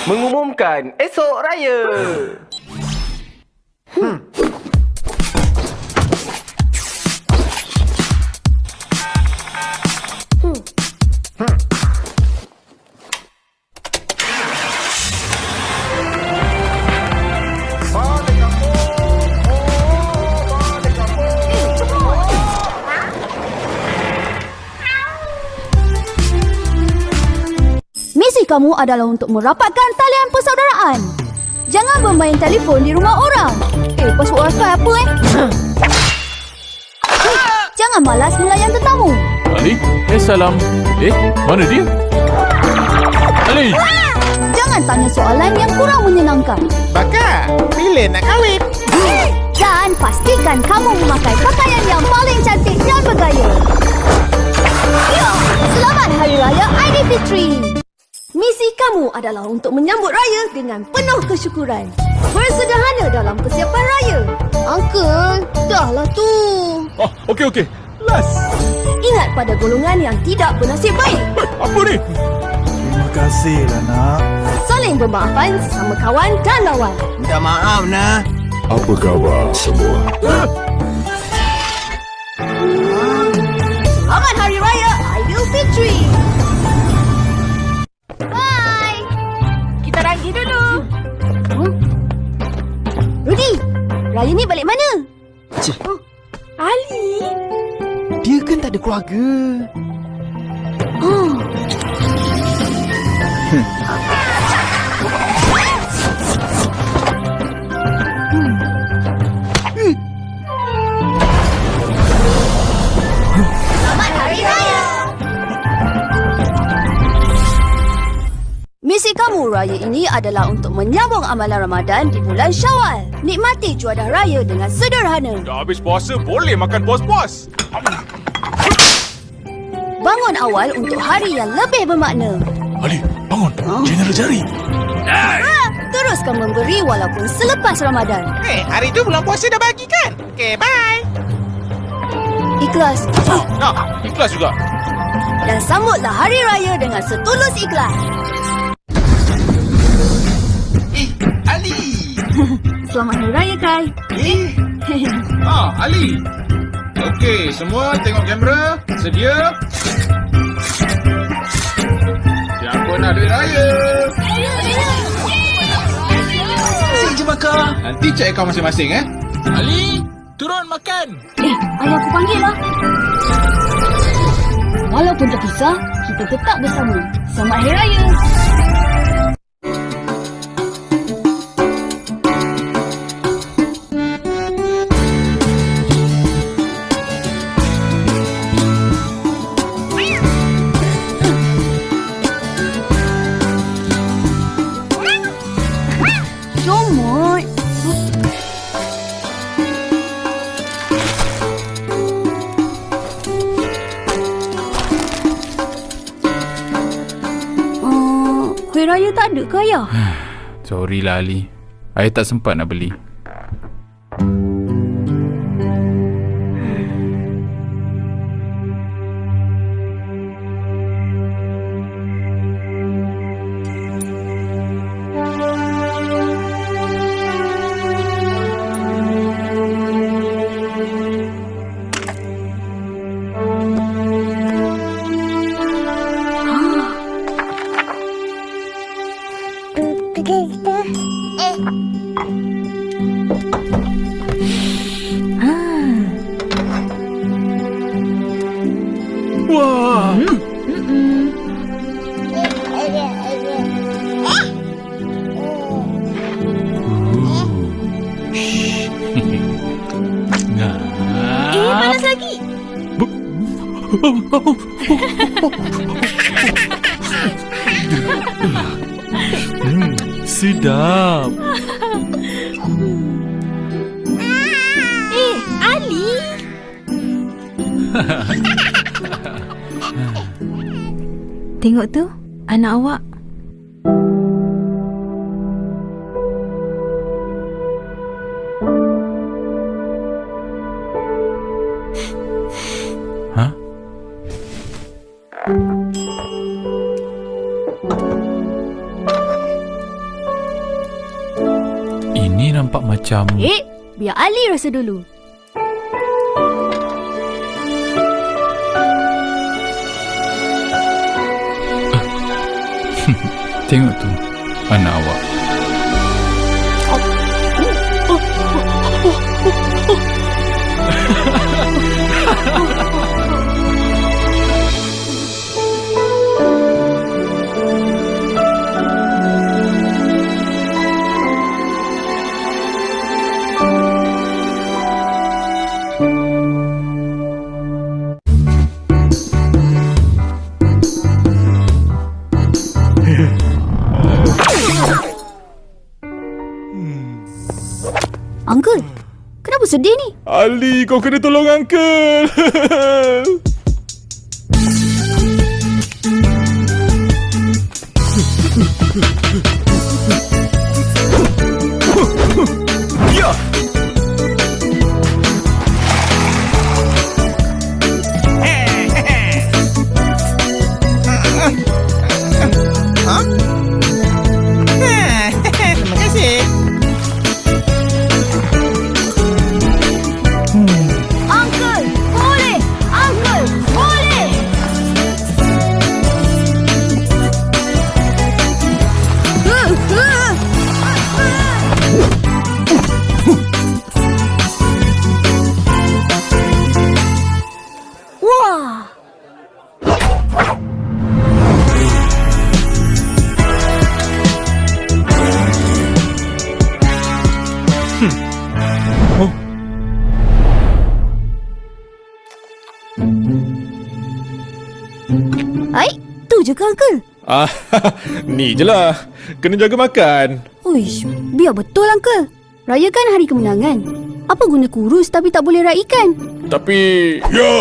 mengumumkan esok raya. Misi kamu adalah untuk merapatkan talian persaudaraan. Jangan bermain telefon di rumah orang. Password wifi apa Jangan malas melayan tetamu. Ali? Salam. Mana dia? Ali! Jangan tanya soalan yang kurang menyenangkan. Bakar, bila nak kahwin? Dan pastikan kamu memakai pakaian yang paling cantik dan bergaya. Ya, selamat Hari Raya Aidilfitri. Misi kamu adalah untuk menyambut raya dengan penuh kesyukuran. Bersederhana dalam persiapan raya. Uncle, dahlah tu. Oh, okey. Last. Ingat pada golongan yang tidak bernasib baik. Apa ni? Terima kasihlah, nak. Saling bermaafan sesama kawan dan lawan. Minta maaf, nak. Apa khabar semua? Selamat Hari Raya Aidilfitri. Bye. Kita ragi dulu. Rudy, raya ni balik mana? Cik, Ali. dia kan tak ada keluarga. Selamat Hari Raya. Misi kamu raya ini adalah untuk menyambung amalan Ramadan di bulan Syawal. Nikmati cuadah raya dengan sederhana. Dah habis puasa, boleh makan puas-puas. Bangun awal untuk hari yang lebih bermakna. Ali, bangun. General jari. Teruskan memberi walaupun selepas Ramadan. Hari tu bulan puasa dah bagi kan? Okay, bye. Ikhlas. Nah, ikhlas juga. Dan sambutlah Hari Raya dengan setulus ikhlas. Ali. Selamat Hari Raya, Kai. Ali. Okey, semua tengok kamera. Sedia? Siapa nak duit raya? Asyik je bakar. Nanti cek akaun masing-masing Ali, turun makan. Ayah aku panggil lah. Walaupun terpisah, kita tetap bersama. Selamat Hari Raya. Comot. Kuih raya tak ada ke ayah? Sorry lah Ali. Ayah tak sempat nak beli. Wah. Panas lagi. Sedap. Ali. Tengok tu, anak awak. Hah? nampak macam... Biar Ali rasa dulu. Tengok tu, anak awak. Uncle, kenapa sedih ni? Ali, kau kena tolong uncle. Ya. Hah? Terima kasih. Uncle, boleh! Uncle, boleh! Wah! Hai, tu je ke Uncle? Ni je lah. Kena jaga makan. Uish, biar betul Uncle. Rayakan hari kemenangan. Apa guna kurus tapi tak boleh raikan? Tapi... Ya,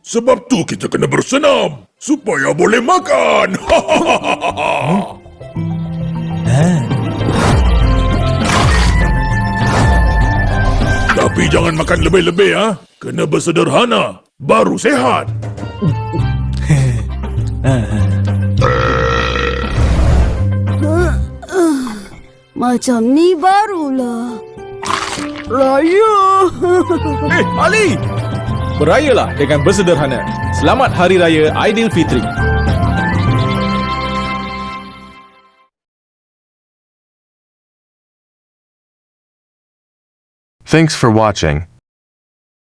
sebab tu kita kena bersenam supaya boleh makan. Tapi jangan makan lebih-lebih ha. Kena bersederhana, baru sehat. Macam ni barulah. Raya! Ali! Berayalah dengan bersederhana. Selamat Hari Raya Aidilfitri. Thanks for watching.